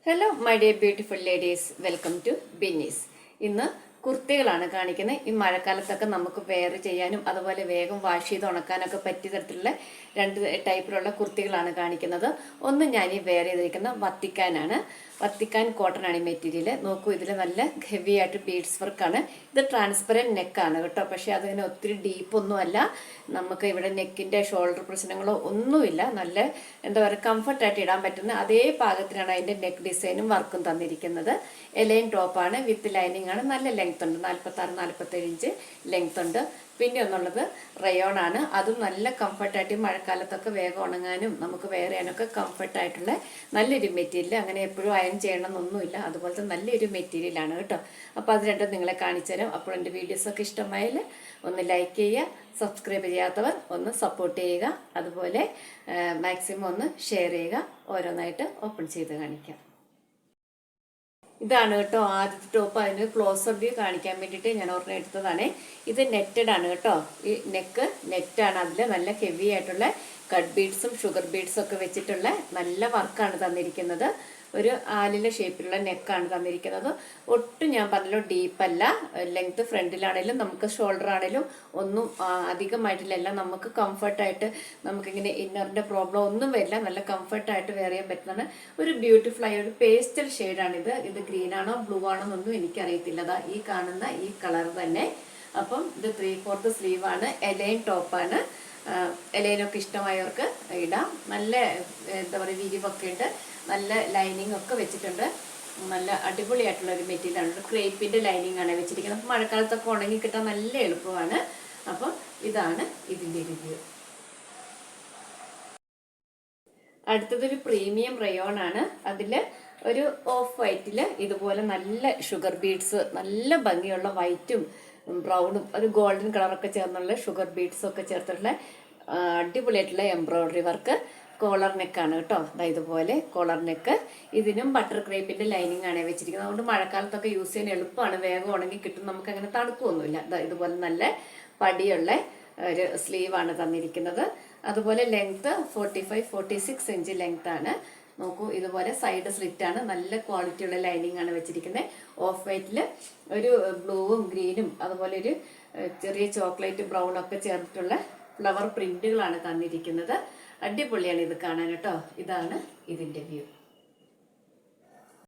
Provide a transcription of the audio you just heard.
Hello my dear beautiful ladies, welcome to Binny's. ഇന്ന് കുർത്തികളാണ് കാണിക്കുന്നത്. ഈ മഴക്കാലത്തൊക്കെ നമുക്ക് വെയർ ചെയ്യാനും അതുപോലെ വേഗം വാഷ് ചെയ്ത് ഉണക്കാനൊക്കെ പറ്റിയ തരത്തിലുള്ള രണ്ട് ടൈപ്പിലുള്ള കുർത്തികളാണ് കാണിക്കുന്നത്. ഒന്ന് ഞാൻ ഈ വെയർ ചെയ്തിരിക്കുന്ന വത്തിക്കാനാണ്. വത്തിക്കാൻ കോട്ടൺ ആണ് ഈ മെറ്റീരിയൽ. നോക്കൂ, ഇതിൽ നല്ല ഹെവി ആയിട്ട് ബീഡ്സ് വർക്കാണ്. ഇത് ട്രാൻസ്പെറൻറ്റ് നെക്കാണ് കേട്ടോ. പക്ഷേ അതിങ്ങനെ ഒത്തിരി ഡീപ്പൊന്നുമല്ല. നമുക്ക് ഇവിടെ നെക്കിൻ്റെ ഷോൾഡർ പ്രശ്നങ്ങളോ ഒന്നുമില്ല. നല്ല എന്താ പറയുക, കംഫർട്ടായിട്ട് ഇടാൻ പറ്റുന്ന അതേ പാകത്തിനാണ് അതിൻ്റെ നെക്ക് ഡിസൈനും വർക്കും തന്നിരിക്കുന്നത്. എലൈൻ ടോപ്പാണ്, വിത്ത് ലൈനിങ് ആണ്. നല്ല ലെങ്ത് ഉണ്ട്, 46-47 ഇഞ്ച് ലെങ്ത് ഉണ്ട്. പിന്നെ ഒന്നുള്ളത് റയോൺ ആണ്. അതും നല്ല കംഫർട്ടായിട്ട് മഴക്കാലത്തൊക്കെ വേഗം ഉണങ്ങാനും നമുക്ക് വെയർ ചെയ്യാനൊക്കെ കംഫർട്ടായിട്ടുള്ള നല്ലൊരു മെറ്റീരിയൽ. അങ്ങനെ എപ്പോഴും അയൺ ചെയ്യണമെന്നൊന്നുമില്ല. അതുപോലത്തെ നല്ലൊരു മെറ്റീരിയലാണ് കേട്ടോ. അപ്പോൾ അത് രണ്ടും നിങ്ങളെ കാണിച്ചു തരാം. അപ്പോൾ എൻ്റെ വീഡിയോസൊക്കെ ഇഷ്ടമായാൽ ഒന്ന് ലൈക്ക് ചെയ്യുക, സബ്സ്ക്രൈബ് ചെയ്യാത്തവർ ഒന്ന് സപ്പോർട്ട് ചെയ്യുക, അതുപോലെ മാക്സിമം ഒന്ന് ഷെയർ ചെയ്യുക. ഓരോന്നായിട്ട് ഓപ്പൺ ചെയ്ത് കാണിക്കാം. ഇതാണ് കേട്ടോ ആദ്യത്തെ ടോപ്പ്. അതിന് ക്ലോസർ വ്യൂ കാണിക്കാൻ വേണ്ടിയിട്ട് ഞാൻ ഒരെണ്ണം എടുത്തതാണ്. ഇത് നെറ്റഡ് ആണ് കേട്ടോ. ഈ നെക്ക് നെറ്റാണ്. അതിൽ നല്ല ഹെവി ആയിട്ടുള്ള കട്ട് ബീഡ്സും ഷുഗർ ബീഡ്സും ഒക്കെ വെച്ചിട്ടുള്ള നല്ല വർക്കാണ് തന്നിരിക്കുന്നത്. ഒരു ആലിലെ ഷേപ്പിലുള്ള നെക്കാണ് തന്നിരിക്കുന്നത്. ഒട്ടും ഞാൻ പറഞ്ഞല്ലോ ഡീപ്പല്ല. ലെങ്ത് ഫ്രണ്ടിലാണേലും നമുക്ക് ഷോൾഡർ ആണേലും ഒന്നും അധികമായിട്ടില്ല. നമുക്ക് കംഫർട്ടായിട്ട് നമുക്കിങ്ങനെ ഇന്നറിൻ്റെ പ്രോബ്ലം ഒന്നും വരില്ല. നല്ല കംഫർട്ടായിട്ട് വെയർ ചെയ്യാൻ പറ്റുന്നതാണ്. ഒരു ബ്യൂട്ടിഫുൾ ആയ ഒരു പേസ്റ്റൽ ഷെയ്ഡാണിത്. ഇത് ഗ്രീൻ ആണോ ബ്ലൂ ആണോ എന്നൊന്നും എനിക്കറിയത്തില്ല. ഈ കാണുന്ന ഈ കളർ തന്നെ. അപ്പം ഇത് 3/4 സ്ലീവാണ്. എലൈൻ ടോപ്പാണ്. എലൈനൊക്കെ ഇഷ്ടമായവർക്ക് ഇടാം. നല്ല എന്താ പറയുക, വിരിവൊക്കെ ഉണ്ട്. നല്ല ലൈനിങ് ഒക്കെ വെച്ചിട്ടുണ്ട്. നല്ല അടിപൊളിയായിട്ടുള്ള ഒരു മെറ്റീരിയലാണ്. ക്രേപ്പിൻ്റെ ലൈനിങ് ആണ് വെച്ചിരിക്കുന്നത്. അപ്പം മഴക്കാലത്തൊക്കെ ഉണങ്ങി കിട്ടാൻ നല്ല എളുപ്പമാണ്. അപ്പം ഇതാണ് ഇതിൻ്റെ റിവ്യൂ. അടുത്തതൊരു പ്രീമിയം റയോൺ ആണ്. അതിൽ ഒരു ഓഫ് വൈറ്റിൽ ഇതുപോലെ നല്ല ഷുഗർ ബീഡ്സ്, നല്ല ഭംഗിയുള്ള വൈറ്റും ബ്രൗണും ഒരു ഗോൾഡൻ കളറൊക്കെ ചേർന്നുള്ള ഷുഗർ ബീഡ്സും ഒക്കെ ചേർത്തിട്ടുള്ള അടിപൊളിയായിട്ടുള്ള എംബ്രോയ്ഡറി വർക്ക്. കോളർ നെക്കാണ് കേട്ടോ. ഇതുപോലെ കോളർ നെക്ക്. ഇതിനും ബട്ടർ ക്രേപ്പിന്റെ ലൈനിങ് ആണ് വെച്ചിരിക്കുന്നത്. അതുകൊണ്ട് മഴക്കാലത്തൊക്കെ യൂസ് ചെയ്യാൻ എളുപ്പമാണ്. വേഗം ഉണങ്ങി കിട്ടും. നമുക്ക് അങ്ങനെ തണുപ്പൊന്നുമില്ല. ഇതുപോലെ നല്ല പടിയുള്ള ഒരു സ്ലീവാണ് തന്നിരിക്കുന്നത്. അതുപോലെ ലെങ്ത് 45-46 ഇഞ്ച് ലെങ്ത് ആണ്. നോക്കൂ, ഇതുപോലെ സൈഡ് സ്ലിറ്റ് ആണ്. നല്ല ക്വാളിറ്റിയുള്ള ലൈനിങ് ആണ് വെച്ചിരിക്കുന്നത്. ഓഫ് വൈറ്റിൽ ഒരു ബ്ലൂവും ഗ്രീനും അതുപോലെ ഒരു ചെറിയ ചോക്ലേറ്റ് ബ്രൗൺ ഒക്കെ ചേർന്നിട്ടുള്ള ഫ്ലവർ പ്രിന്റുകളാണ് തന്നിരിക്കുന്നത്. അടിപൊളിയാണ് ഇത് കാണാൻ കേട്ടോ. ഇതാണ് ഇതിൻ്റെ വ്യൂ.